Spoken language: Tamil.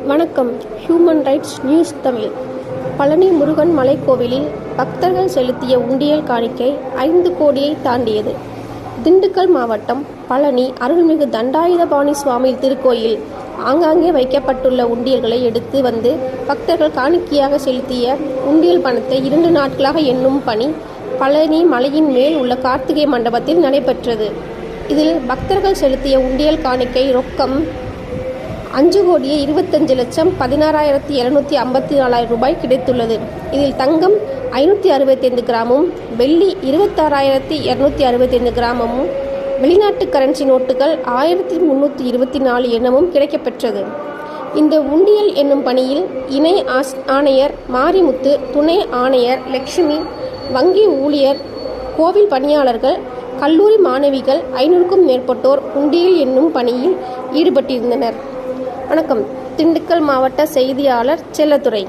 வணக்கம். Human rights news Tamil. Palani Murugan மலைக்கோவிலில் பக்தர்கள் செலுத்திய உண்டியல் காணிக்கை 5 கோடியை தாண்டியது. திண்டுக்கல் மாவட்டம் பழனி அருள்மிகு தண்டாயுதபாணி சுவாமி திருக்கோயில் ஆங்காங்கே வைக்கப்பட்டுள்ள உண்டியல்களை எடுத்து வந்து பக்தர்கள் காணிக்கையாக செலுத்திய உண்டியல் பணத்தை 2 நாட்களாக எண்ணும் பணி பழனி மலையின் மேல் உள்ள கார்த்திகை மண்டபத்தில் நடைபெற்றது. இதில் பக்தர்கள் செலுத்திய உண்டியல் காணிக்கை ரொக்கம் 5,25,16,754 ரூபாய் கிடைத்துள்ளது. இதில் தங்கம் 565 கிராமும், வெள்ளி 26,265 கிராமமும், வெளிநாட்டு கரன்சி நோட்டுகள் 1,324 எண்ணமும் கிடைக்கப்பெற்றது. இந்த உண்டியல் என்னும் பணியில் இணை ஆணையர் மாரிமுத்து, துணை ஆணையர் லட்சுமி, வங்கி ஊழியர், கோவில் பணியாளர்கள், கல்லூரி மாணவிகள் 500க்கும் மேற்பட்டோர் உண்டியல் என்னும் பணியில் ஈடுபட்டிருந்தனர். வணக்கம். திண்டுக்கல் மாவட்ட செய்தியாளர் செல்லத்துறை.